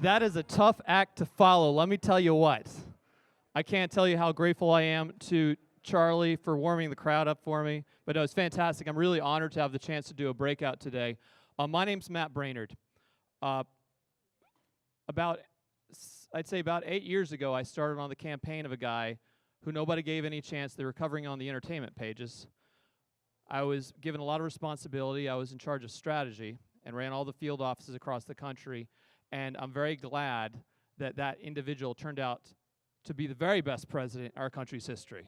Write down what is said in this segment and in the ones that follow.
That is a tough act to follow, let me tell you what. I can't tell you how grateful I am to Charlie for warming the crowd up for me, but no, it's fantastic. I'm really honored to have the chance to do a breakout today. My name's Matt Braynard. Uh, I'd say about 8 years ago, I started on the campaign of a guy who nobody gave any chance. They were covering on the entertainment pages. I was given a lot of responsibility. I was in charge of strategy and ran all the field offices across the country. And I'm very glad that that individual turned out to be the very best president in our country's history.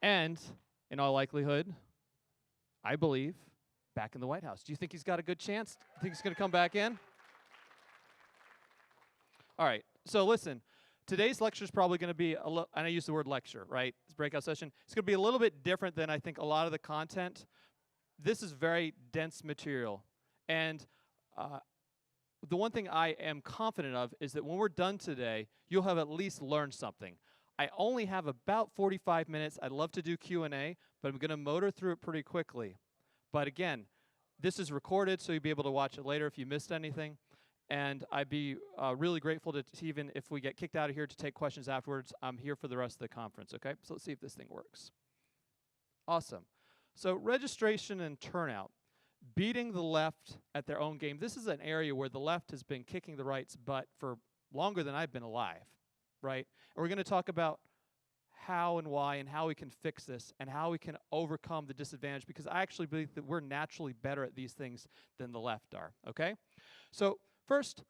And, in all likelihood, I believe, back in the White House. Do you think he's got a good chance? Do you think he's going to come back in? All right, so listen. Today's lecture is probably going to be a little, and I use the word lecture, right? It's breakout session. It's going to be a little bit different than I think a lot of the content. This is very dense material. And the one thing I am confident of is that when we're done today, you'll have at least learned something. I only have about 45 minutes. I'd love to do Q&A, but I'm going to motor through it pretty quickly. But again, this is recorded, so you'll be able to watch it later if you missed anything. And I'd be really grateful to even if we get kicked out of here to take questions afterwards. I'm here for the rest of the conference, okay? So let's see if this thing works. Awesome. So registration and turnout. Beating the left at their own game. This is an area where the left has been kicking the right's butt for longer than I've been alive, right? And we're going to talk about how and why and how we can fix this and how we can overcome the disadvantage, because I actually believe that we're naturally better at these things than the left are, okay? So first,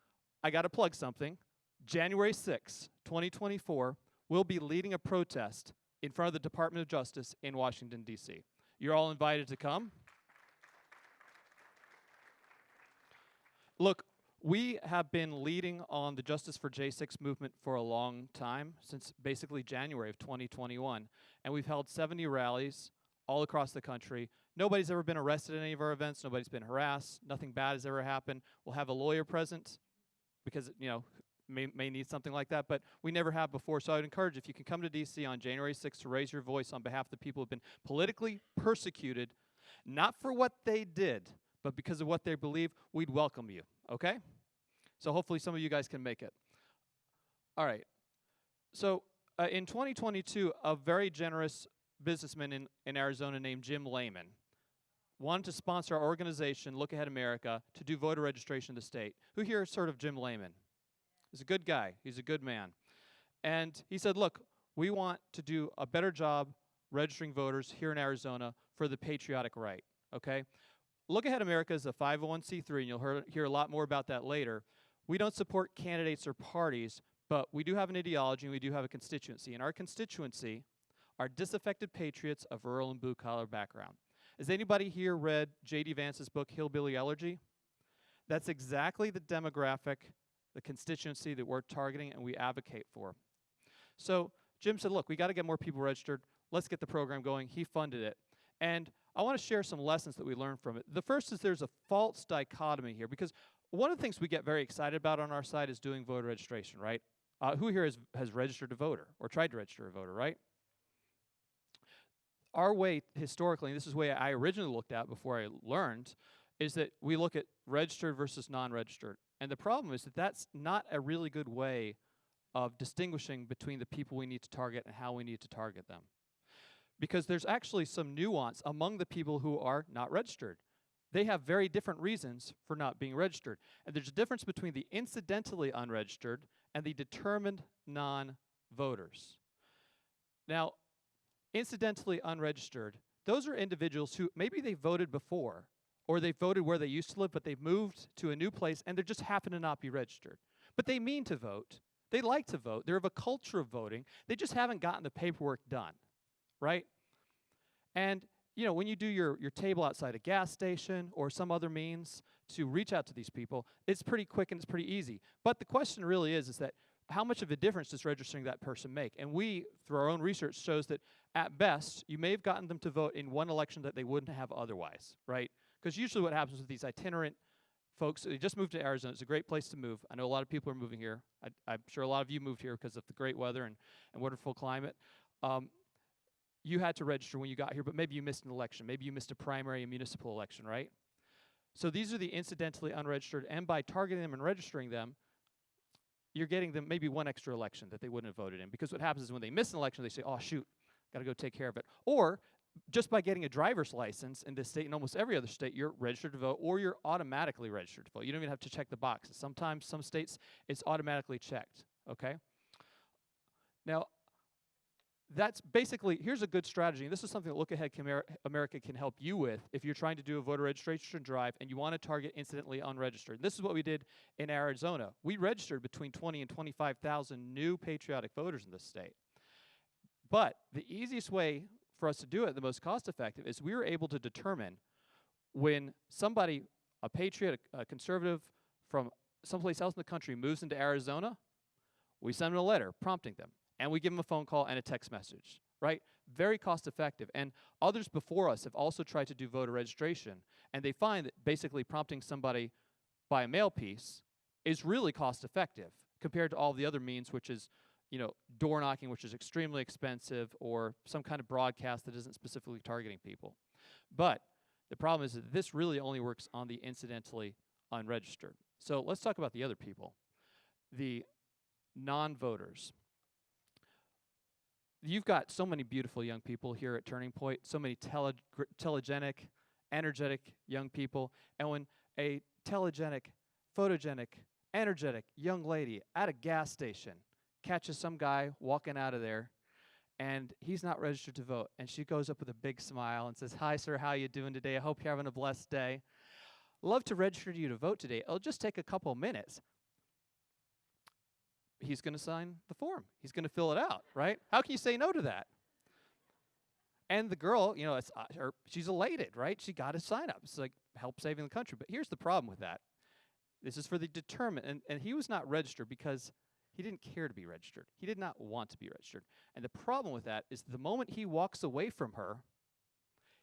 I got to plug something. January 6, 2024, we'll be leading a protest in front of the Department of Justice in Washington, D.C. You're all invited to come. Look, we have been leading on the Justice for J6 movement for a long time, since basically January of 2021. And we've held 70 rallies all across the country. Nobody's ever been arrested at any of our events. Nobody's been harassed. Nothing bad has ever happened. We'll have a lawyer present because, you know, may need something like that, but we never have before. So I would encourage, if you can come to D.C. on January 6th to raise your voice on behalf of the people who have been politically persecuted, not for what they did, but because of what they believe, we'd welcome you, okay? So hopefully some of you guys can make it. All right. So in 2022, a very generous businessman in Arizona named Jim Lehman wanted to sponsor our organization, Look Ahead America, to do voter registration in the state. Who here has heard of Jim Lehman? He's a good guy. He's a good man. And he said, look, we want to do a better job registering voters here in Arizona for the patriotic right, okay? Look Ahead America is a 501c3, and you'll hear a lot more about that later. We don't support candidates or parties, but we do have an ideology and we do have a constituency. And our constituency are disaffected patriots of rural and blue-collar background. Has anybody here read J.D. Vance's book, Hillbilly Elegy? That's exactly the demographic, the constituency that we're targeting and we advocate for. So Jim said, look, we got to get more people registered. Let's get the program going. He funded it. And I want to share some lessons that we learned from it. The first is there's a false dichotomy here, because one of the things we get very excited about on our side is doing voter registration, right? Who here has registered a voter or tried to register a voter, right? Our way historically, and this is the way I originally looked at before I learned, is that we look at registered versus non-registered. And the problem is that that's not a really good way of distinguishing between the people we need to target and how we need to target them. Because there's actually some nuance among the people who are not registered. They have very different reasons for not being registered. And there's a difference between the incidentally unregistered and the determined non-voters. Now, incidentally unregistered, those are individuals who maybe they voted before, or they voted where they used to live, but they've moved to a new place and they just happen to not be registered. But they mean to vote. They like to vote. They're of a culture of voting. They just haven't gotten the paperwork done, right? And you know, when you do your table outside a gas station or some other means to reach out to these people, it's pretty quick and it's pretty easy. But the question really is that how much of a difference does registering that person make? And we, through our own research, shows that at best, you may have gotten them to vote in one election that they wouldn't have otherwise, right? Because usually what happens with these itinerant folks, they just moved to Arizona. It's a great place to move. I know a lot of people are moving here. I'm sure a lot of you moved here because of the great weather and wonderful climate. You had to register when you got here, but maybe you missed an election. Maybe you missed a primary and municipal election, right? So these are the incidentally unregistered, and by targeting them and registering them, you're getting them maybe one extra election that they wouldn't have voted in. Because what happens is when they miss an election, they say, oh, shoot, got to go take care of it. Or just by getting a driver's license in this state and almost every other state, you're registered to vote, or you're automatically registered to vote. You don't even have to check the boxes. Sometimes, some states, it's automatically checked, okay? Now, that's basically, here's a good strategy, and this is something that Look Ahead America can help you with if you're trying to do a voter registration drive and you want to target incidentally unregistered. This is what we did in Arizona. We registered between 20 and 25,000 new patriotic voters in this state. But the easiest way for us to do it, the most cost-effective, is we were able to determine when somebody, a patriot, a conservative from someplace else in the country moves into Arizona, we send them a letter prompting them, and we give them a phone call and a text message, right? Very cost-effective. And others before us have also tried to do voter registration, and they find that basically prompting somebody by a mail piece is really cost-effective compared to all the other means, which is, you know, door knocking, which is extremely expensive, or some kind of broadcast that isn't specifically targeting people. But the problem is that this really only works on the incidentally unregistered. So let's talk about the other people, the non-voters. You've got so many beautiful young people here at Turning Point, so many telegenic, energetic young people. And when a telegenic, photogenic, energetic young lady at a gas station catches some guy walking out of there, and he's not registered to vote, and she goes up with a big smile and says, "Hi, sir, how you doing today? I hope you're having a blessed day. Love to register you to vote today. It'll just take a couple minutes." He's going to sign the form. He's going to fill it out, right? How can you say no to that? And the girl, you know, she's elated, right? She got a sign up. It's like help saving the country. But here's the problem with that. This is for the determined, and he was not registered because he didn't care to be registered. He did not want to be registered. And the problem with that is the moment he walks away from her,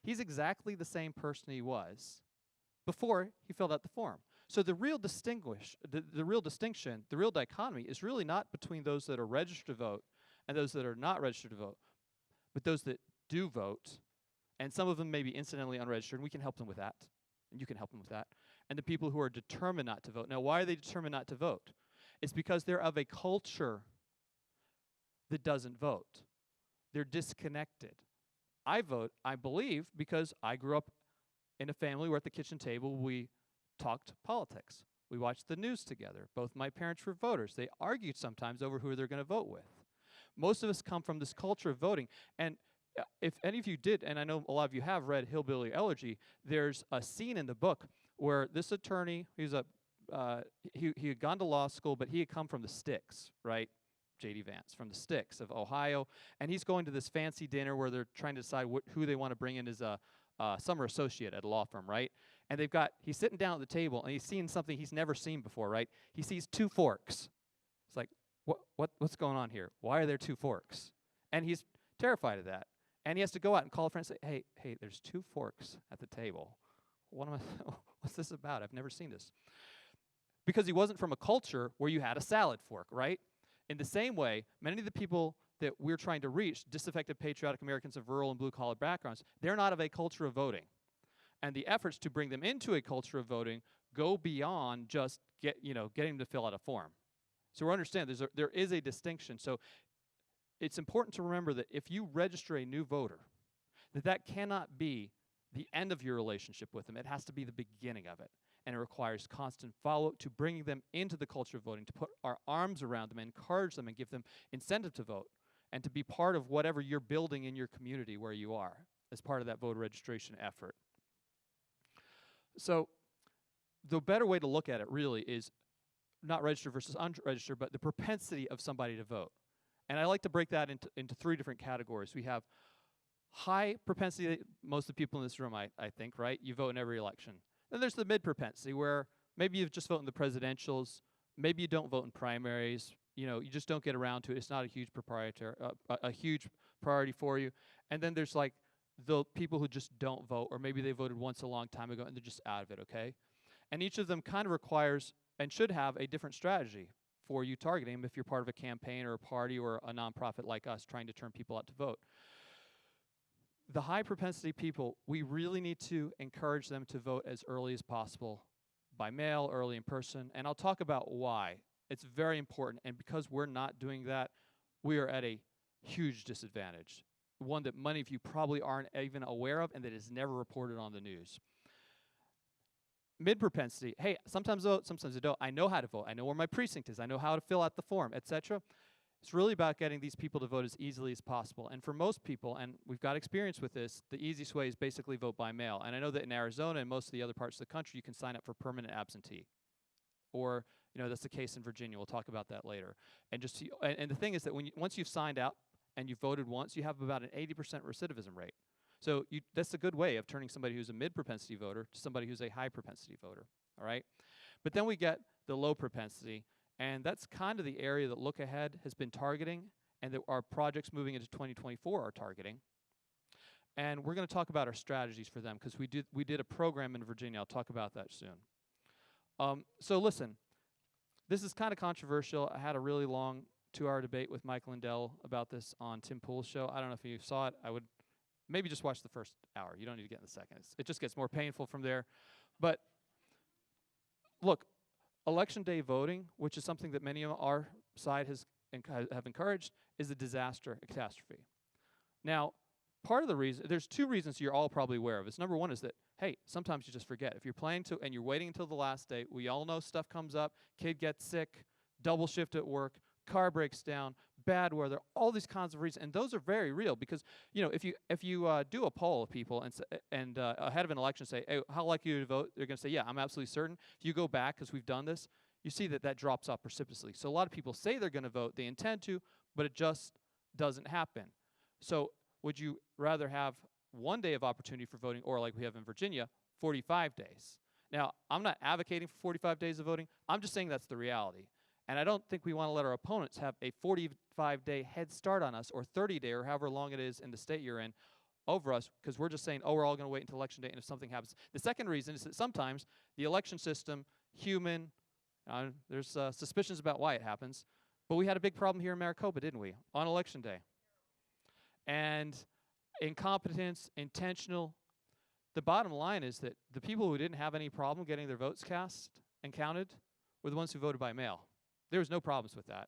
he's exactly the same person he was before he filled out the form. So the real real distinction, the real dichotomy is really not between those that are registered to vote and those that are not registered to vote, but those that do vote, and some of them may be incidentally unregistered, and we can help them with that, and you can help them with that, and the people who are determined not to vote. Now, why are they determined not to vote? It's because they're of a culture that doesn't vote. They're disconnected. I vote, I believe, because I grew up in a family where at the kitchen table we talked politics. We watched the news together. Both my parents were voters. They argued sometimes over who they're going to vote with. Most of us come from this culture of voting. And if any of you did, and I know a lot of you have read Hillbilly Elegy, there's a scene in the book where this attorney, he had gone to law school, but he had come from the sticks, right? J.D. Vance, from the sticks of Ohio. And he's going to this fancy dinner where they're trying to decide who they want to bring in as a summer associate at a law firm, right? And he's sitting down at the table, and he's seeing something he's never seen before, right? He sees 2 forks. It's like, what's going on here? Why are there 2 forks? And he's terrified of that. And he has to go out and call a friend and say, hey, there's 2 forks at the table. What's this about? I've never seen this. Because he wasn't from a culture where you had a salad fork, right? In the same way, many of the people that we're trying to reach, disaffected patriotic Americans of rural and blue-collar backgrounds, they're not of a culture of voting. And the efforts to bring them into a culture of voting go beyond just getting them to fill out a form. So we understand there is a distinction. So it's important to remember that if you register a new voter, that cannot be the end of your relationship with them. It has to be the beginning of it. And it requires constant follow-up to bringing them into the culture of voting, to put our arms around them, encourage them, and give them incentive to vote, and to be part of whatever you're building in your community where you are as part of that voter registration effort. So the better way to look at it really is not registered versus unregistered, but the propensity of somebody to vote. And I like to break that into 3 different categories. We have high propensity, most of the people in this room, I think, right? You vote in every election. Then there's the mid-propensity, where maybe you just vote in the presidentials, maybe you don't vote in primaries, you just don't get around to it. It's not a huge huge priority for you. And then there's like the people who just don't vote, or maybe they voted once a long time ago and they're just out of it, okay? And each of them kind of requires and should have a different strategy for you targeting them if you're part of a campaign or a party or a nonprofit like us trying to turn people out to vote. The high propensity people, we really need to encourage them to vote as early as possible, by mail, early in person, and I'll talk about why. It's very important, and because we're not doing that, we are at a huge disadvantage, one that many of you probably aren't even aware of and that is never reported on the news. Mid-propensity, hey, sometimes I vote, sometimes I don't. I know how to vote. I know where my precinct is. I know how to fill out the form, etc. It's really about getting these people to vote as easily as possible. And for most people, and we've got experience with this, the easiest way is basically vote by mail. And I know that in Arizona and most of the other parts of the country, you can sign up for permanent absentee. Or, that's the case in Virginia. We'll talk about that later. And just and the thing is that once you've signed out and you've voted once, you have about an 80% recidivism rate. So that's a good way of turning somebody who's a mid-propensity voter to somebody who's a high-propensity voter, all right? But then we get the low propensity, and that's kind of the area that Look Ahead has been targeting and that our projects moving into 2024 are targeting. And we're going to talk about our strategies for them because we did a program in Virginia. I'll talk about that soon. So listen, this is kind of controversial. I had a really long 2-hour debate with Mike Lindell about this on Tim Pool's show. I don't know if you saw it. I would maybe just watch the first hour. You don't need to get in the second. It just gets more painful from there. But look, election day voting, which is something that many of our side have encouraged, is a disaster, a catastrophe. Now, part of the reason, there's 2 reasons you're all probably aware of. Is number 1 is that, hey, sometimes you just forget. If you're planning to, and you're waiting until the last day, we all know stuff comes up, kid gets sick, double shift at work, car breaks down, bad weather, all these kinds of reasons, and those are very real because if you do a poll of people and ahead of an election say, hey, how likely are you to vote? They're going to say, yeah, I'm absolutely certain. If you go back, because we've done this, you see that drops off precipitously. So a lot of people say they're going to vote, they intend to, but it just doesn't happen. So would you rather have 1 day of opportunity for voting, or like we have in Virginia, 45 days? Now, I'm not advocating for 45 days of voting. I'm just saying that's the reality. And I don't think we want to let our opponents have a 45-day head start on us, or 30-day, or however long it is in the state you're in, over us, because we're just saying, oh, we're all going to wait until election day, and if something happens. The second reason is that sometimes the election system, there's suspicions about why it happens, but we had a big problem here in Maricopa, didn't we, on election day? And incompetence, intentional. The bottom line is that the people who didn't have any problem getting their votes cast and counted were the ones who voted by mail. There was no problems with that.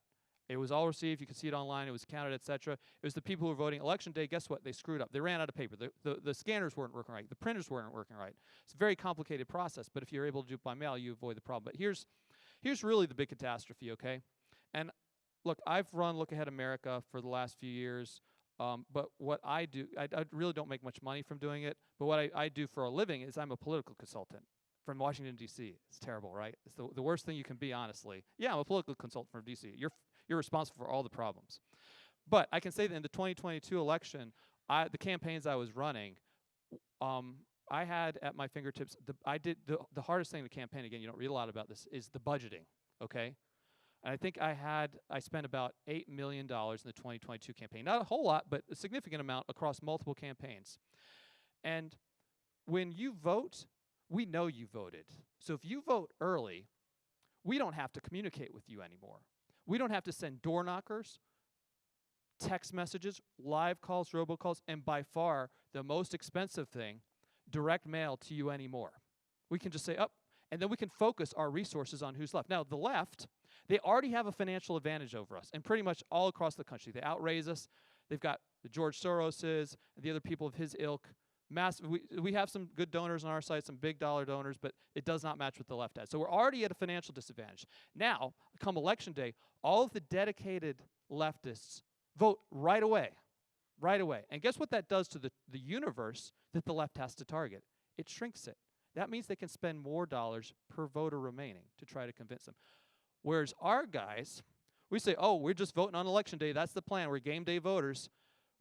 It was all received. You could see it online. It was counted, etc. It was the people who were voting election day. Guess what? They screwed up. They ran out of paper. The scanners weren't working right. The printers weren't working right. It's a very complicated process, but if you're able to do it by mail, you avoid the problem. But here's really the big catastrophe, okay? And look, I've run Look Ahead America for the last few years, but what I do, I really don't make much money from doing it, but what I do for a living is I'm a political consultant from Washington, D.C. It's terrible, right? It's the worst thing you can be, honestly. Yeah, I'm a political consultant from D.C. You're responsible for all the problems. But I can say that in the 2022 election, the campaigns I was running, I had at my fingertips, the hardest thing in the campaign, again, you don't read a lot about this, is the budgeting, okay? And I think I spent about $8 million in the 2022 campaign. Not a whole lot, but a significant amount across multiple campaigns. And when you vote, we know you voted. So if you vote early, we don't have to communicate with you anymore. We don't have to send door knockers, text messages, live calls, robocalls, and by far the most expensive thing, direct mail to you anymore. We can just say, oh, and then we can focus our resources on who's left. Now, the left, they already have a financial advantage over us, and pretty much all across the country. They outraise us. They've got the George Soroses, and the other people of his ilk. We have some good donors on our side, some big dollar donors, but it does not match what the left has. So we're already at a financial disadvantage. Now, come election day, all of the dedicated leftists vote right away. Right away. And guess what that does to the universe that the left has to target? It shrinks it. That means they can spend more dollars per voter remaining to try to convince them. Whereas our guys, we say, oh, we're just voting on election day. That's the plan. We're game day voters.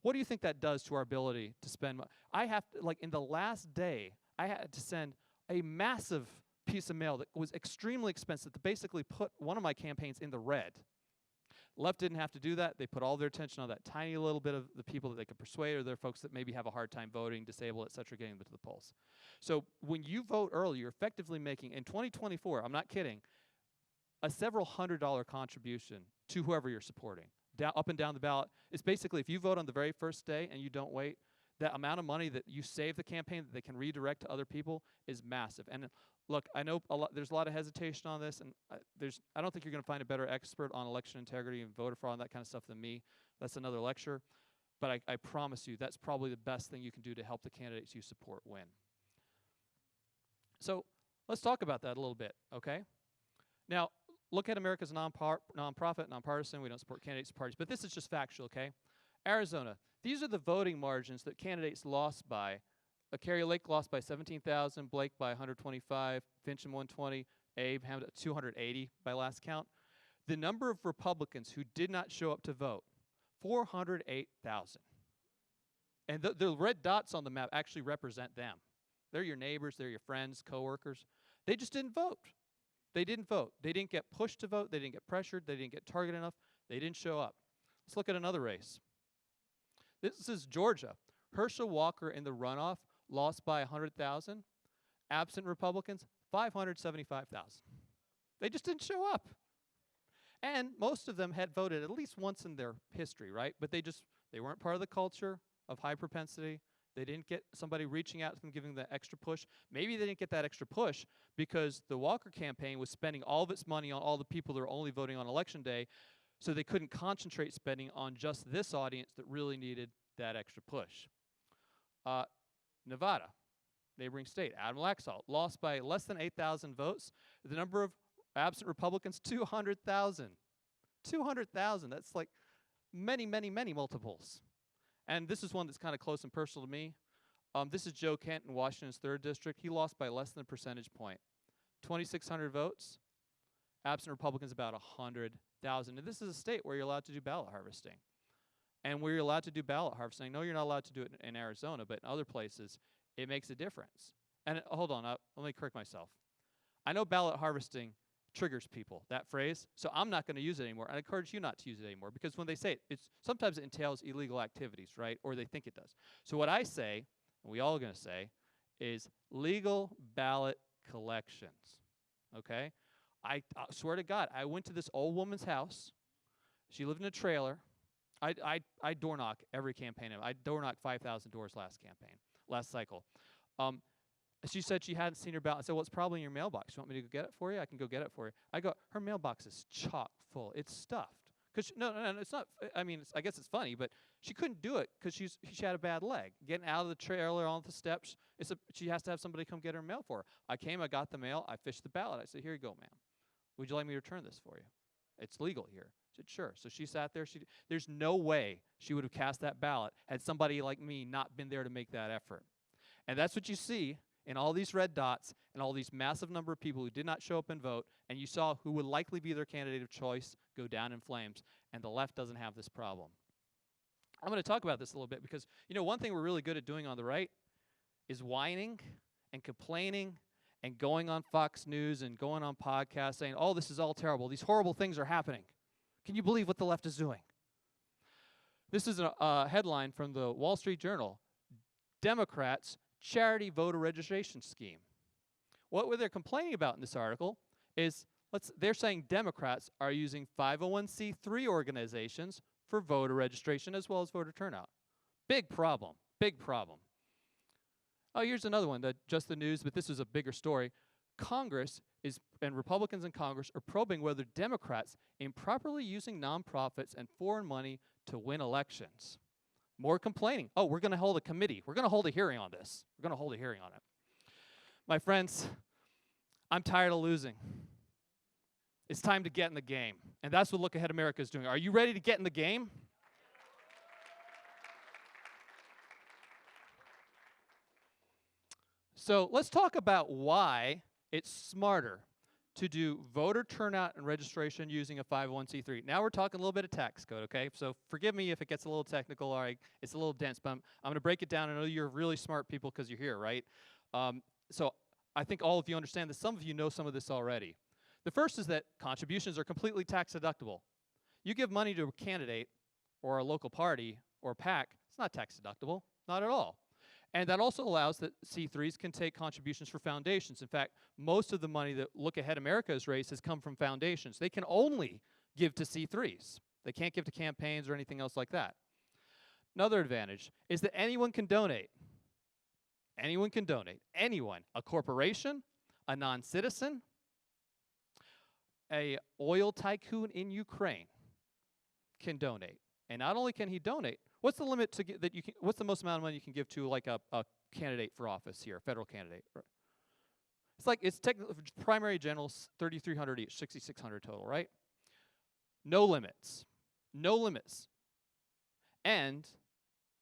What do you think that does to our ability to spend money? I have to, like in the last day, I had to send a massive piece of mail that was extremely expensive that basically put one of my campaigns in the red. Left didn't have to do that. They put all their attention on that tiny little bit of the people that they could persuade, or their folks that maybe have a hard time voting, disabled, et cetera, getting them to the polls. So when you vote early, you're effectively making, in 2024, I'm not kidding, a several $100 contribution to whoever you're supporting. Up and down the ballot. It's basically, if you vote on the very first day and you don't wait, that amount of money that you save the campaign that they can redirect to other people is massive. And look, I know there's a lot of hesitation on this, and I don't think you're going to find a better expert on election integrity and voter fraud and that kind of stuff than me. That's another lecture. But I promise you, that's probably the best thing you can do to help the candidates you support win. So let's talk about that a little bit, okay? Now, look at America's nonprofit, nonpartisan. We don't support candidates or parties, but this is just factual, okay? Arizona, these are the voting margins that candidates lost by. Carrie Lake lost by 17,000, Blake by 125, Fincham 120, Abe Hammond 280 by last count. The number of Republicans who did not show up to vote, 408,000. And the red dots on the map actually represent them. They're your neighbors, they're your friends, coworkers. They just didn't vote. They didn't vote. They didn't get pushed to vote. They didn't get pressured. They didn't get targeted enough. They didn't show up. Let's look at another race. This is Georgia. Herschel Walker in the runoff lost by 100,000. Absent Republicans, 575,000. They just didn't show up. And most of them had voted at least once in their history, right? But they weren't part of the culture of high propensity. They didn't get somebody reaching out to them, giving them the extra push. Maybe they didn't get that extra push because the Walker campaign was spending all of its money on all the people that are only voting on Election Day, so they couldn't concentrate spending on just this audience that really needed that extra push. Nevada, neighboring state, Adam Laxalt, lost by less than 8,000 votes. The number of absent Republicans, 200,000. 200,000, that's like many, many, many multiples. And this is one that's kind of close and personal to me. This is Joe Kent in Washington's 3rd District. He lost by less than a percentage point. 2,600 votes. Absent Republicans about 100,000. And this is a state where you're allowed to do ballot harvesting. And where you're allowed to do ballot harvesting, I know you're not allowed to do it in Arizona, but in other places, it makes a difference. And hold on, let me correct myself. I know ballot harvesting triggers people, that phrase, so I'm not going to use it anymore. I encourage you not to use it anymore, because when they say it, sometimes it entails illegal activities, right? Or they think it does. So what I say, and we all are going to say, is legal ballot collections, okay? I swear to God, I went to this old woman's house. She lived in a trailer. I door knock every campaign. I door knocked 5,000 doors last cycle. She said she hadn't seen her ballot. I said, well, it's probably in your mailbox. You want me to go get it for you? I can go get it for you. I go, her mailbox is chock full. It's stuffed. Because no, it's not. I mean, I guess it's funny, but she couldn't do it because she had a bad leg. Getting out of the trailer on the steps, she has to have somebody come get her mail for her. I came, I got the mail, I fished the ballot. I said, here you go, ma'am. Would you like me to return this for you? It's legal here. She said, sure. So she sat there. There's no way she would have cast that ballot had somebody like me not been there to make that effort. And that's what you see in all these red dots and all these massive number of people who did not show up and vote, and you saw who would likely be their candidate of choice go down in flames, and the left doesn't have this problem. I'm going to talk about this a little bit because, one thing we're really good at doing on the right is whining and complaining and going on Fox News and going on podcasts saying, oh, this is all terrible. These horrible things are happening. Can you believe what the left is doing? This is a headline from the Wall Street Journal. Democrats charity voter registration scheme. What they're complaining about in this article is they're saying Democrats are using 501c3 organizations for voter registration as well as voter turnout. Big problem, big problem. Oh, here's another one, just the news, but this is a bigger story. Congress and Republicans in Congress are probing whether Democrats improperly using nonprofits and foreign money to win elections. More complaining. Oh, we're going to hold a committee. We're going to hold a hearing on this. We're going to hold a hearing on it. My friends, I'm tired of losing. It's time to get in the game. And that's what Look Ahead America is doing. Are you ready to get in the game? So let's talk about why it's smarter to do voter turnout and registration using a 501c3. Now we're talking a little bit of tax code, okay? So forgive me if it gets a little technical, all right? It's a little dense, but I'm going to break it down. I know you're really smart people because you're here, right? So I think all of you understand this. Some of you know some of this already. The first is that contributions are completely tax deductible. You give money to a candidate or a local party or PAC, it's not tax deductible, not at all. And that also allows that C3s can take contributions for foundations. In fact, most of the money that Look Ahead America has raised has come from foundations. They can only give to C3s. They can't give to campaigns or anything else like that. Another advantage is that anyone can donate. Anyone can donate. Anyone. A corporation, a non-citizen, a oil tycoon in Ukraine can donate. And not only can he donate, what's the limit to that you can, what's the most amount of money you can give to like a candidate for office here, a federal candidate? It's like, it's technically primary generals, 3,300 each, 6,600 total, right? No limits. No limits. And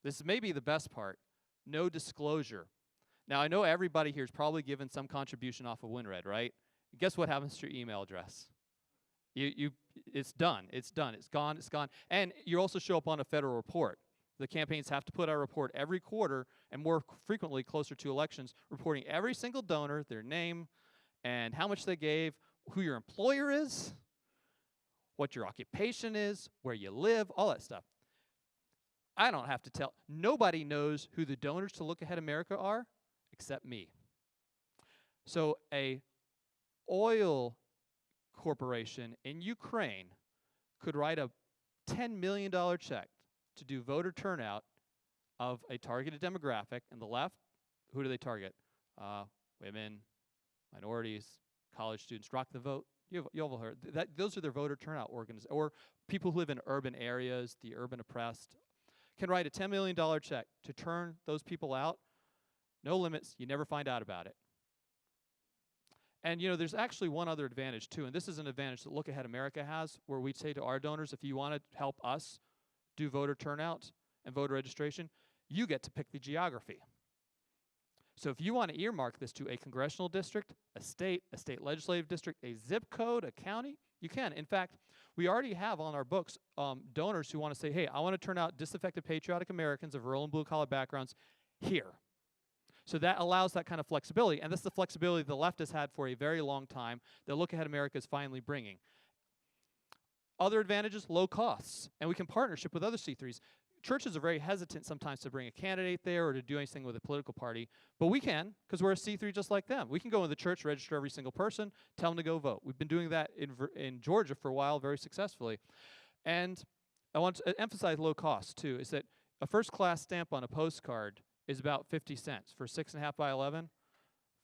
this may be the best part, no disclosure. Now, I know everybody here is probably given some contribution off of WinRed, right? Guess what happens to your email address? It's done. It's done. It's gone. It's gone. And you also show up on a federal report. The campaigns have to put out a report every quarter, and more frequently closer to elections, reporting every single donor, their name, and how much they gave, who your employer is, what your occupation is, where you live, all that stuff. I don't have to tell. Nobody knows who the donors to Look Ahead America are except me. So a oil corporation in Ukraine could write a $10 million check to do voter turnout of a targeted demographic. And the left, who do they target? Women, minorities, college students. Rock the Vote. You've all heard that. Those are their voter turnout organizations, or people who live in urban areas, the urban oppressed, can write a $10 million check to turn those people out. No limits. You never find out about it. And, there's actually one other advantage, too, and this is an advantage that Look Ahead America has, where we say to our donors, if you want to help us do voter turnout and voter registration, you get to pick the geography. So if you want to earmark this to a congressional district, a state legislative district, a zip code, a county, you can. In fact, we already have on our books donors who want to say, hey, I want to turn out disaffected patriotic Americans of rural and blue-collar backgrounds here. So that allows that kind of flexibility, and this is the flexibility the left has had for a very long time that Look Ahead America is finally bringing. Other advantages, low costs, and we can partnership with other C3s. Churches are very hesitant sometimes to bring a candidate there or to do anything with a political party, but we can, because we're a C3 just like them. We can go in the church, register every single person, tell them to go vote. We've been doing that in Georgia for a while very successfully. And I want to emphasize low cost, too, is that a first-class stamp on a postcard is about 50 cents. For 6.5 by 11,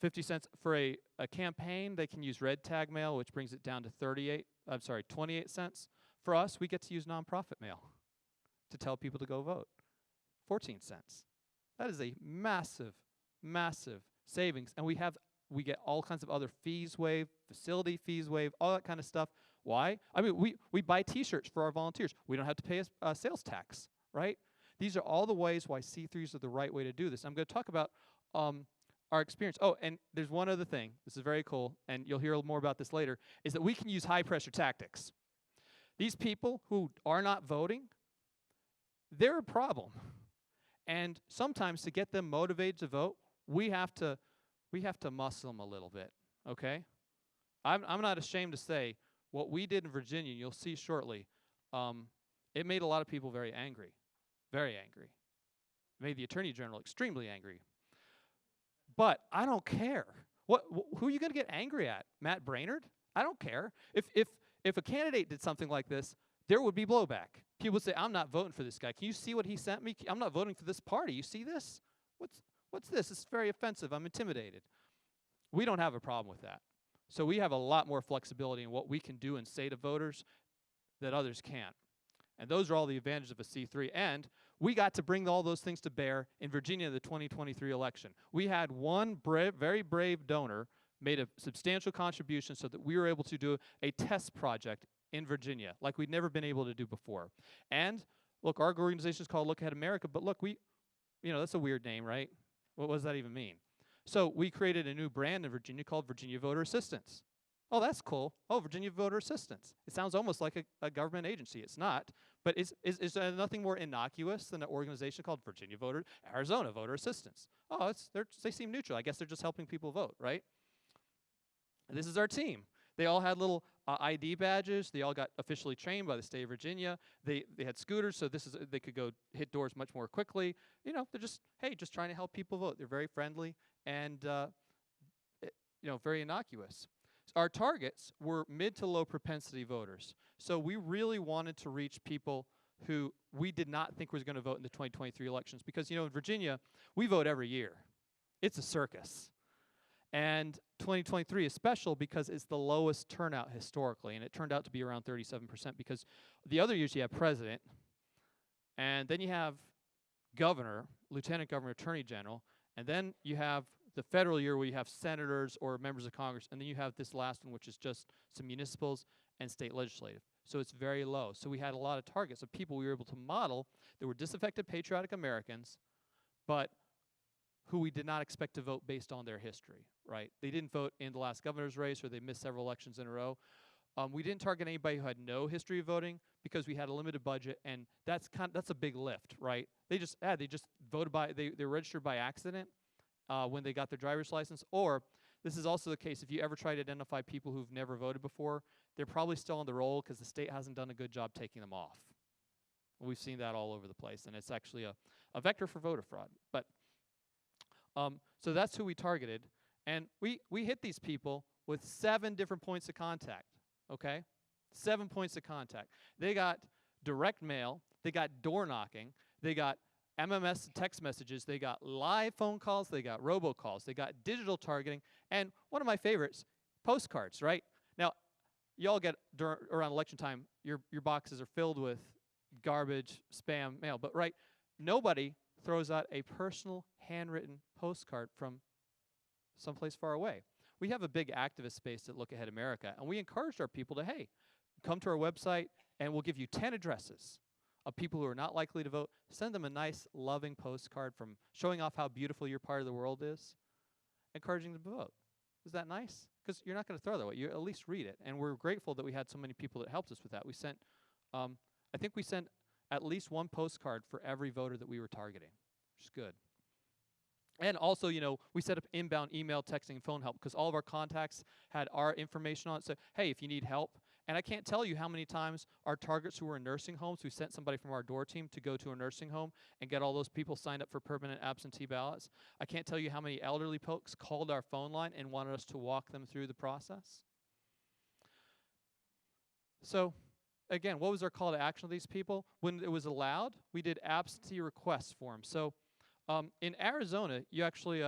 50 cents. For a campaign, they can use red tag mail, which brings it down to 28 cents. For us, we get to use nonprofit mail to tell people to go vote. 14 cents. That is a massive, massive savings. And we get all kinds of other fees waived, facility fees waived, all that kind of stuff. Why? I mean, we buy T-shirts for our volunteers. We don't have to pay a sales tax, right? These are all the ways why C3s are the right way to do this. I'm going to talk about our experience. Oh, and there's one other thing. This is very cool, and you'll hear more about this later, is that we can use high-pressure tactics. These people who are not voting, they're a problem. And sometimes to get them motivated to vote, we have to muscle them a little bit, okay? I'm not ashamed to say what we did in Virginia, and you'll see shortly, it made a lot of people very angry. Very angry. Made the Attorney General extremely angry. But I don't care. Who are you going to get angry at? Matt Braynard? I don't care. If a candidate did something like this, there would be blowback. People would say, I'm not voting for this guy. Can you see what he sent me? I'm not voting for this party. You see this? What's this? It's very offensive. I'm intimidated. We don't have a problem with that. So we have a lot more flexibility in what we can do and say to voters that others can't. And those are all the advantages of a C3. And we got to bring all those things to bear in Virginia in the 2023 election. We had one very brave donor made a substantial contribution so that we were able to do a test project in Virginia like we'd never been able to do before. And look, our organization is called Look Ahead America, but look, that's a weird name, right? What does that even mean? So we created a new brand in Virginia called Virginia Voter Assistance. Oh, that's cool. Oh, Virginia Voter Assistance. It sounds almost like a government agency. It's not. But is nothing more innocuous than an organization called Arizona Voter Assistance? Oh, they seem neutral. I guess they're just helping people vote, right? And this is our team. They all had little ID badges. They all got officially trained by the state of Virginia. They had scooters, so they could go hit doors much more quickly. They're just trying to help people vote. They're very friendly and very innocuous. Our targets were mid to low propensity voters. So we really wanted to reach people who we did not think was going to vote in the 2023 elections. Because, in Virginia, we vote every year. It's a circus. And 2023 is special because it's the lowest turnout historically, and it turned out to be around 37% because the other years you have president, and then you have governor, lieutenant governor, attorney general, and then you have the federal year where you have senators or members of Congress, and then you have this last one, which is just some municipals and state legislative. So it's very low. So we had a lot of targets of people we were able to model that were disaffected, patriotic Americans, but who we did not expect to vote based on their history, right? They didn't vote in the last governor's race, or they missed several elections in a row. We didn't target anybody who had no history of voting because we had a limited budget, and that's a big lift, right? They just voted they registered by accident when they got their driver's license. Or this is also the case if you ever try to identify people who've never voted before, they're probably still on the roll because the state hasn't done a good job taking them off. We've seen that all over the place, and it's actually a vector for voter fraud. But so that's who we targeted, and we hit these people with 7 different points of contact. Okay, 7 points of contact. They got direct mail, they got door knocking, they got MMS text messages, they got live phone calls, they got robocalls, they got digital targeting, and one of my favorites, postcards, right? Now, y'all get, around election time, your boxes are filled with garbage, spam mail, but right, nobody throws out a personal handwritten postcard from someplace far away. We have a big activist space at Look Ahead America, and we encouraged our people to, hey, come to our website, and we'll give you 10 addresses of people who are not likely to vote. Send them a nice, loving postcard from showing off how beautiful your part of the world is, encouraging them to vote. Is that nice? Because you're not going to throw that away. You at least read it, and we're grateful that we had so many people that helped us with that. We sent, I think we sent at least 1 postcard for every voter that we were targeting, which is good. And also, we set up inbound email, texting, and phone help because all of our contacts had our information on it. So, hey, if you need help, and I can't tell you how many times our targets who were in nursing homes, we sent somebody from our door team to go to a nursing home and get all those people signed up for permanent absentee ballots. I can't tell you how many elderly folks called our phone line and wanted us to walk them through the process. So, again, what was our call to action of these people? When it was allowed, we did absentee request forms. So, in Arizona, you actually,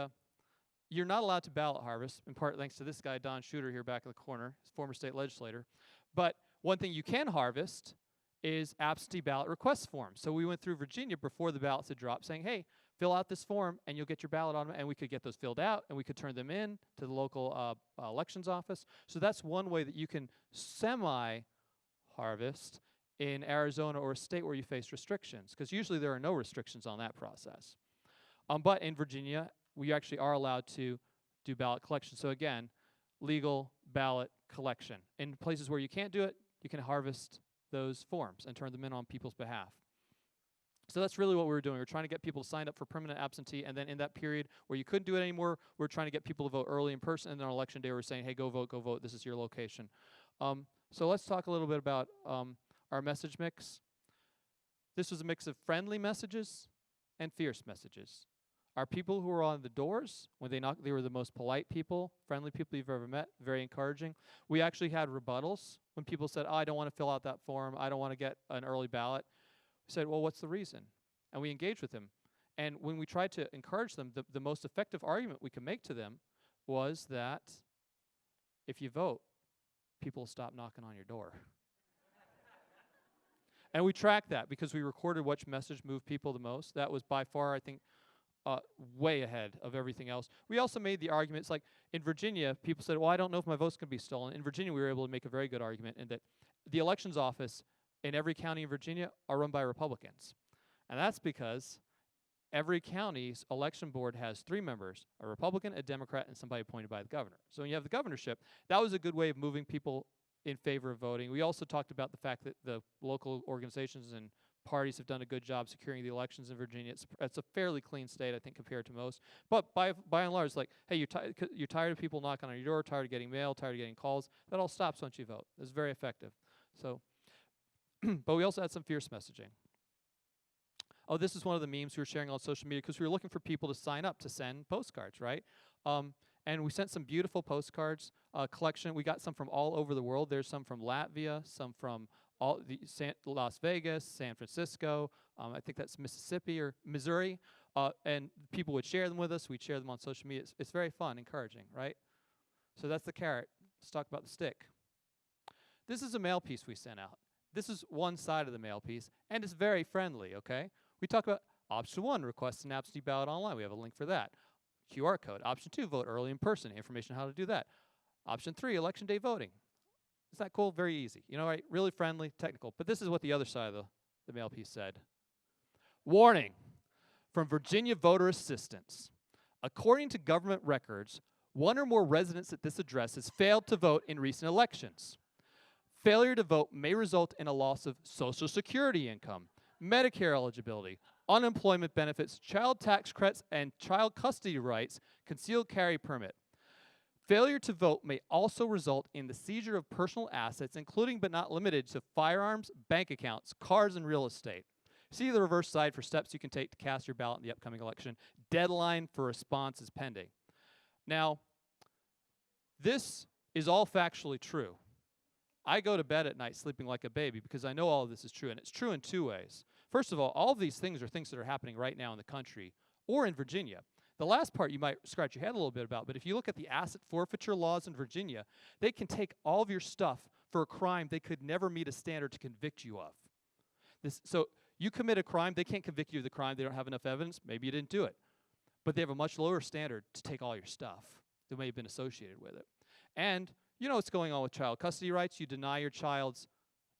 you're not allowed to ballot harvest, in part thanks to this guy, Don Shooter, here back in the corner, former state legislator. But one thing you can harvest is absentee ballot request forms. So we went through Virginia before the ballots had dropped saying, hey, fill out this form and you'll get your ballot on it. And we could get those filled out and we could turn them in to the local elections office. So that's one way that you can semi-harvest in Arizona or a state where you face restrictions, because usually there are no restrictions on that process. But in Virginia, we actually are allowed to do ballot collection. So again, legal ballot collection. In places where you can't do it, you can harvest those forms and turn them in on people's behalf. So that's really what we were doing. We were trying to get people signed up for permanent absentee, and then in that period where you couldn't do it anymore, we were trying to get people to vote early in person, and then on election day we were saying, hey, go vote, this is your location. So let's talk a little bit about our message mix. This was a mix of friendly messages and fierce messages. Our people who were on the doors, when they knocked, they were the most polite people, friendly people you've ever met, very encouraging. We actually had rebuttals when people said, oh, I don't want to fill out that form, I don't want to get an early ballot. We said, well, what's the reason? And we engaged with them. And when we tried to encourage them, the most effective argument we could make to them was that if you vote, people will stop knocking on your door. And we tracked that because we recorded which message moved people the most. That was by far, I think, way ahead of everything else. We also made the arguments, like in Virginia, people said, well, I don't know if my vote's going to be stolen. In Virginia, we were able to make a very good argument in that the elections office in every county in Virginia are run by Republicans. And that's because every county's election board has 3 members, a Republican, a Democrat, and somebody appointed by the governor. So when you have the governorship, that was a good way of moving people in favor of voting. We also talked about the fact that the local organizations and parties have done a good job securing the elections in Virginia. It's a fairly clean state, I think, compared to most. But by and large, like, hey, you're tired of people knocking on your door, tired of getting mail, tired of getting calls. That all stops once you vote. It's very effective. So, but we also had some fierce messaging. Oh, this is one of the memes we were sharing on social media because we were looking for people to sign up to send postcards, right? And we sent some beautiful postcards collection. We got some from all over the world. There's some from Latvia, some from Las Vegas, San Francisco, I think that's Mississippi or Missouri, and people would share them with us. We'd share them on social media. It's very fun, encouraging, right? So that's the carrot. Let's talk about the stick. This is a mail piece we sent out. This is one side of the mail piece, and it's very friendly, okay? We talk about option 1, request an absentee ballot online. We have a link for that. QR code. Option 2, vote early in person. Information on how to do that. Option 3, election day voting. Is that cool? Very easy. You know, right? Really friendly, technical. But this is what the other side of the mail piece said. Warning from Virginia voter assistance. According to government records, 1 or more residents at this address has failed to vote in recent elections. Failure to vote may result in a loss of Social Security income, Medicare eligibility, unemployment benefits, child tax credits, and child custody rights, concealed carry permit. Failure to vote may also result in the seizure of personal assets, including but not limited to firearms, bank accounts, cars, and real estate. See the reverse side for steps you can take to cast your ballot in the upcoming election. Deadline for response is pending. Now, this is all factually true. I go to bed at night sleeping like a baby because I know all of this is true, and it's true in 2 ways. First of all of these things are things that are happening right now in the country or in Virginia. The last part you might scratch your head a little bit about, but if you look at the asset forfeiture laws in Virginia, they can take all of your stuff for a crime they could never meet a standard to convict you of. So you commit a crime, they can't convict you of the crime, they don't have enough evidence, maybe you didn't do it. But they have a much lower standard to take all your stuff that may have been associated with it. And you know what's going on with child custody rights. You deny your child's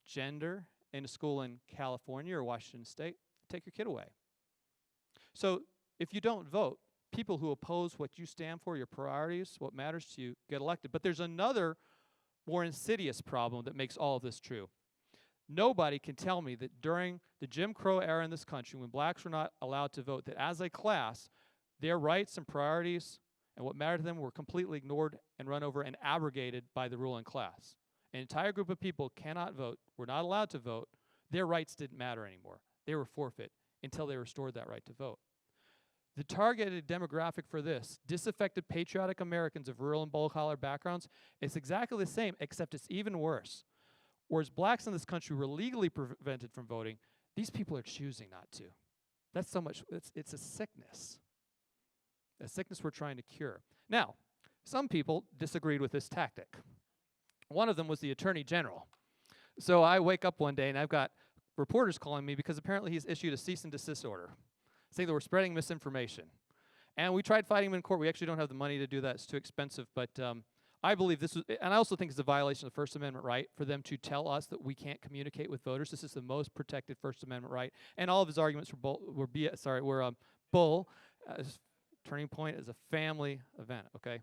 gender in a school in California or Washington State, take your kid away. So if you don't vote, people who oppose what you stand for, your priorities, what matters to you, get elected. But there's another more insidious problem that makes all of this true. Nobody can tell me that during the Jim Crow era in this country, when blacks were not allowed to vote, that as a class, their rights and priorities and what mattered to them were completely ignored and run over and abrogated by the ruling class. An entire group of people cannot vote, were not allowed to vote. Their rights didn't matter anymore. They were forfeit until they restored that right to vote. The targeted demographic for this, disaffected patriotic Americans of rural and blue-collar backgrounds, is exactly the same, except it's even worse. Whereas blacks in this country were legally prevented from voting, these people are choosing not to. That's so much, it's a sickness. A sickness we're trying to cure. Now, some people disagreed with this tactic. One of them was the Attorney General. So I wake up one day and I've got reporters calling me because apparently he's issued a cease and desist order, saying that we're spreading misinformation. And we tried fighting him in court. We actually don't have the money to do that. It's too expensive. But I believe this was, and I also think it's a violation of the First Amendment right for them to tell us that we can't communicate with voters. This is the most protected First Amendment right. And all of his arguments were bull. Turning Point is a family event, okay?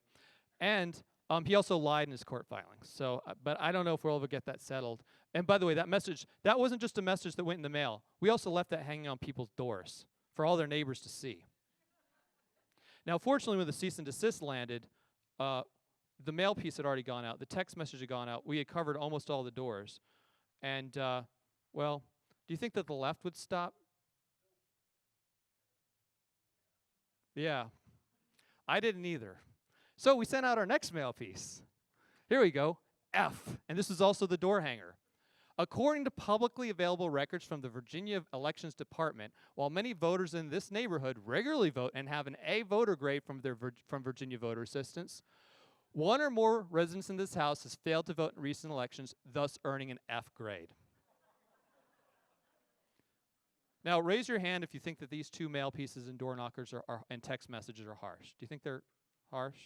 And he also lied in his court filings. So, but I don't know if we'll ever get that settled. And by the way, that message, that wasn't just a message that went in the mail. We also left that hanging on people's doors for all their neighbors to see. Now, fortunately, when the cease and desist landed, the mail piece had already gone out. The text message had gone out. We had covered almost all the doors. And, well, do you think that the left would stop? Yeah, I didn't either. So we sent out our next mail piece. Here we go, F, and this is also the door hanger. According to publicly available records from the Virginia Elections Department, while many voters in this neighborhood regularly vote and have an A voter grade from Virginia Voter Assistance, 1 or more residents in this house has failed to vote in recent elections, thus earning an F grade. Now, raise your hand if you think that these 2 mail pieces and door knockers and text messages are harsh. Do you think they're harsh?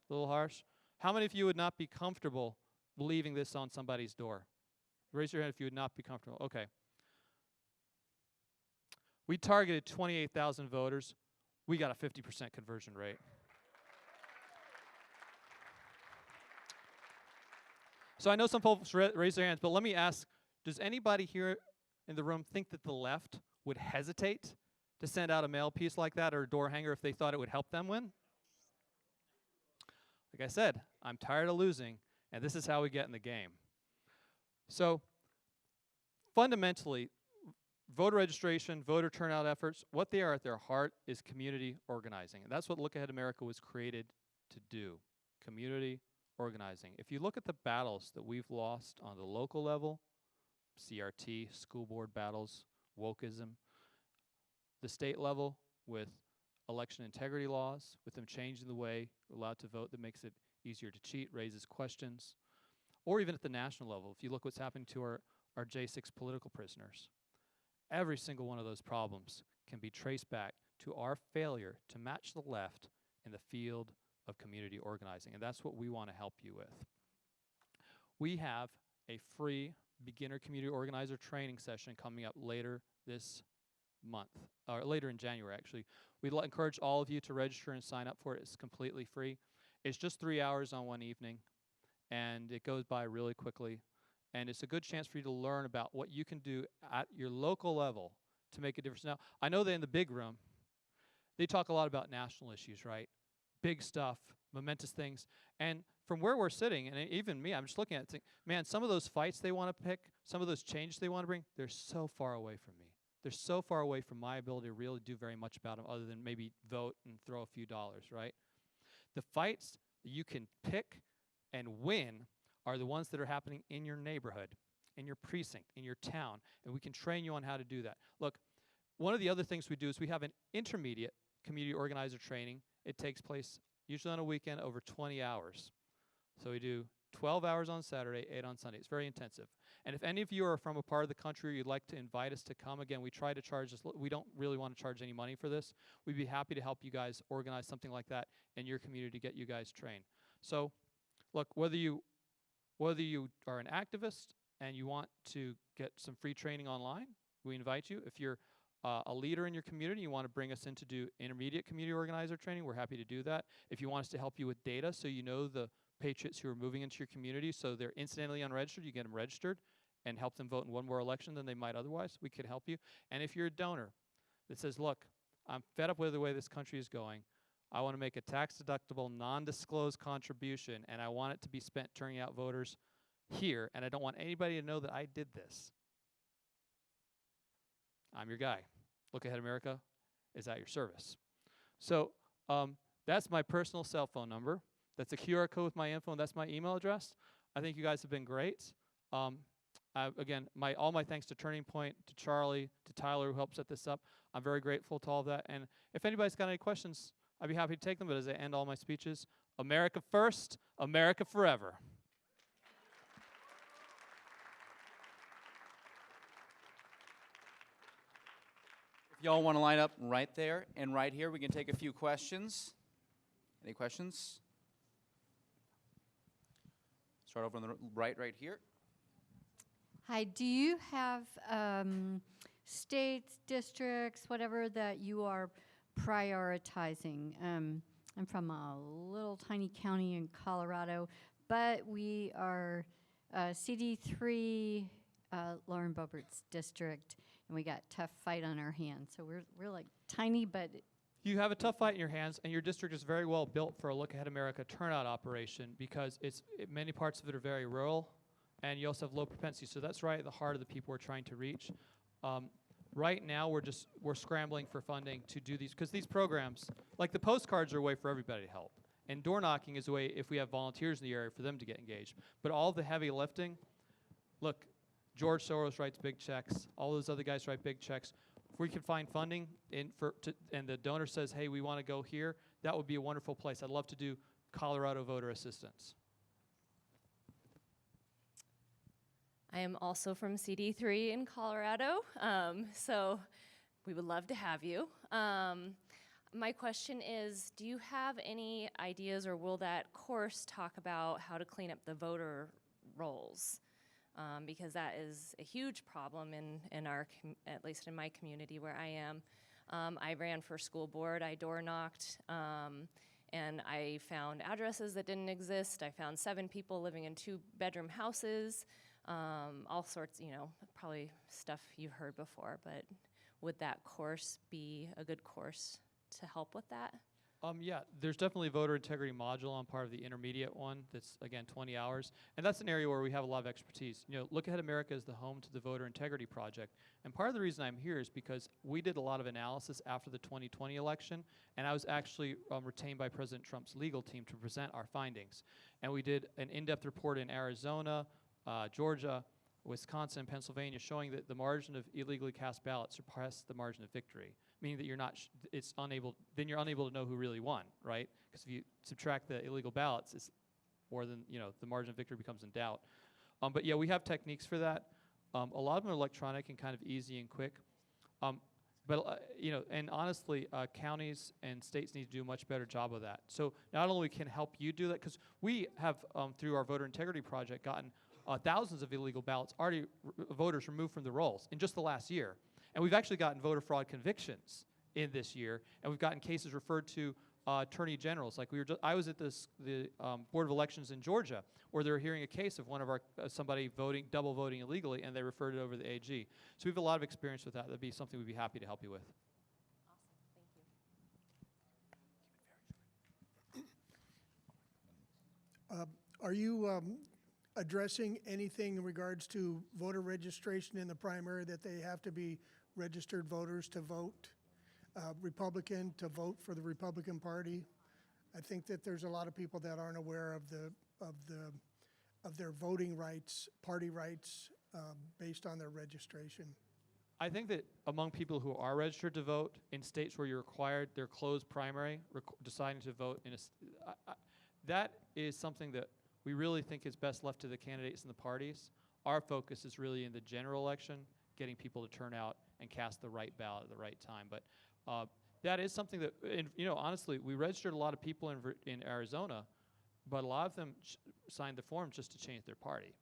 A little harsh? How many of you would not be comfortable leaving this on somebody's door? Raise your hand if you would not be comfortable. Okay. We targeted 28,000 voters. We got a 50% conversion rate. So I know some folks raise their hands, but let me ask, does anybody here in the room think that the left would hesitate to send out a mail piece like that or a door hanger if they thought it would help them win? Like I said, I'm tired of losing, and this is how we get in the game. So fundamentally, voter registration, voter turnout efforts, what they are at their heart is community organizing. And that's what Look Ahead America was created to do, community organizing. If you look at the battles that we've lost on the local level, CRT, school board battles, wokeism. The state level with election integrity laws, with them changing the way we're allowed to vote that makes it easier to cheat, raises questions. Or even at the national level, if you look what's happening to our J6 political prisoners, every single one of those problems can be traced back to our failure to match the left in the field of community organizing, and that's what we want to help you with. We have a free beginner community organizer training session coming up later this month, or later in January actually. We'd encourage all of you to register and sign up for it. It's completely free. It's just 3 hours on one evening, and it goes by really quickly. And it's a good chance for you to learn about what you can do at your local level to make a difference. Now, I know that in the big room, they talk a lot about national issues, right? Big stuff, momentous things. And from where we're sitting, and even me, I'm just looking at it and think, man, some of those fights they want to pick, some of those changes they want to bring, they're so far away from me. They're so far away from my ability to really do very much about them other than maybe vote and throw a few dollars, right? The fights that you can pick and win are the ones that are happening in your neighborhood, in your precinct, in your town, and we can train you on how to do that. Look, one of the other things we do is we have an intermediate community organizer training. It takes place usually on a weekend over 20 hours. So we do 12 hours on Saturday, 8 on Sunday. It's very intensive. And if any of you are from a part of the country you'd like to invite us to come, again, we try to charge this. We don't really want to charge any money for this. We'd be happy to help you guys organize something like that in your community to get you guys trained. So, look, whether you are an activist and you want to get some free training online, we invite you. If you're a leader in your community, you want to bring us in to do intermediate community organizer training, we're happy to do that. If you want us to help you with data so you know the patriots who are moving into your community so they're incidentally unregistered, you get them registered and help them vote in one more election than they might otherwise, we could help you. And if you're a donor that says, look, I'm fed up with the way this country is going, I want to make a tax-deductible, non-disclosed contribution, and I want it to be spent turning out voters here, and I don't want anybody to know that I did this, I'm your guy. Look Ahead America is at your service. So that's my personal cell phone number. That's a QR code with my info, and that's my email address. I think you guys have been great. Again, all my thanks to Turning Point, to Charlie, to Tyler who helped set this up. I'm very grateful to all of that. And if anybody's got any questions, I'd be happy to take them. But as I end all my speeches, America first, America forever. If y'all want to line up right there and right here, we can take a few questions. Any questions? Start over on the right here. Hi, do you have states, districts, whatever that you are prioritizing? I'm from a little tiny county in Colorado, but we are CD3 Lauren Boebert's district, and we got tough fight on our hands. So we're like tiny, but You have a tough fight in your hands, and your district is very well built for a Look Ahead America turnout operation because many parts of it are very rural, and you also have low propensity. So that's right at the heart of the people we're trying to reach. Right now, we're scrambling for funding to do these, because these programs, like the postcards, are a way for everybody to help. And door knocking is a way, if we have volunteers in the area, for them to get engaged. But all the heavy lifting, look, George Soros writes big checks. All those other guys write big checks. If we can find funding and the donor says, hey, we want to go here, that would be a wonderful place. I'd love to do Colorado voter assistance. I am also from CD3 in Colorado, so we would love to have you. My question is, do you have any ideas, or will that course talk about how to clean up the voter rolls? Because that is a huge problem in our, at least in my community where I am. I ran for school board, I door knocked, and I found addresses that didn't exist. I found 7 people living in 2-bedroom houses. All sorts, probably stuff you've heard before, but would that course be a good course to help with that? Yeah, there's definitely a voter integrity module on part of the intermediate one that's, again, 20 hours. And that's an area where we have a lot of expertise. Look Ahead America is the home to the Voter Integrity Project. And part of the reason I'm here is because we did a lot of analysis after the 2020 election, and I was actually retained by President Trump's legal team to present our findings. And we did an in-depth report in Arizona, Georgia, Wisconsin, and Pennsylvania, showing that the margin of illegally cast ballots surpassed the margin of victory, meaning that you're not, then you're unable to know who really won, right? Because if you subtract the illegal ballots, it's more than, the margin of victory becomes in doubt. But yeah, we have techniques for that. A lot of them are electronic and kind of easy and quick. And honestly, counties and states need to do a much better job of that. So not only can help you do that, because we have, through our voter integrity project, gotten thousands of illegal ballots, voters removed from the rolls in just the last year. And we've actually gotten voter fraud convictions in this year, and we've gotten cases referred to attorney generals. Like I was at the Board of Elections in Georgia, where they were hearing a case of one of our somebody double voting illegally, and they referred it over to the AG. So we have a lot of experience with that. That'd be something we'd be happy to help you with. Awesome, thank you. Are you addressing anything in regards to voter registration in the primary, that they have to be registered voters to vote Republican, to vote for the Republican Party? I think that there's a lot of people that aren't aware of their voting rights, party rights, based on their registration. I think that among people who are registered to vote in states where you're required their closed primary, deciding to vote in that is something that we really think is best left to the candidates and the parties. Our focus is really in the general election, getting people to turn out and cast the right ballot at the right time. But that is something that, honestly, we registered a lot of people in Arizona, but a lot of them signed the form just to change their party.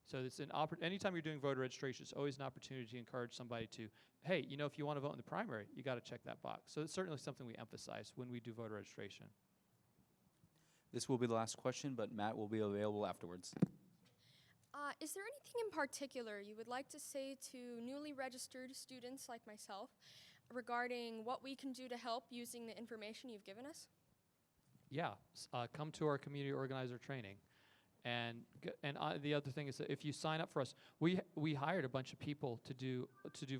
So it's anytime you're doing voter registration, it's always an opportunity to encourage somebody to, hey, if you want to vote in the primary, you got to check that box. So it's certainly something we emphasize when we do voter registration. This will be the last question, but Matt will be available afterwards. Is there anything in particular you would like to say to newly registered students like myself regarding what we can do to help using the information you've given us? Yeah, come to our community organizer training. And the other thing is that if you sign up for us, we hired a bunch of people to do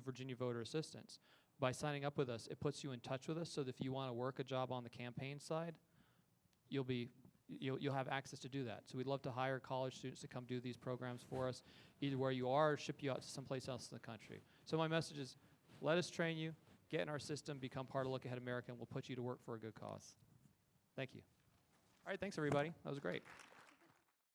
Virginia voter assistance. By signing up with us, it puts you in touch with us, so that if you want to work a job on the campaign side, you'll have access to do that. So we'd love to hire college students to come do these programs for us, either where you are or ship you out to someplace else in the country. So my message is, let us train you, get in our system, become part of Look Ahead America, and we'll put you to work for a good cause. Thank you. All right, thanks everybody. That was great.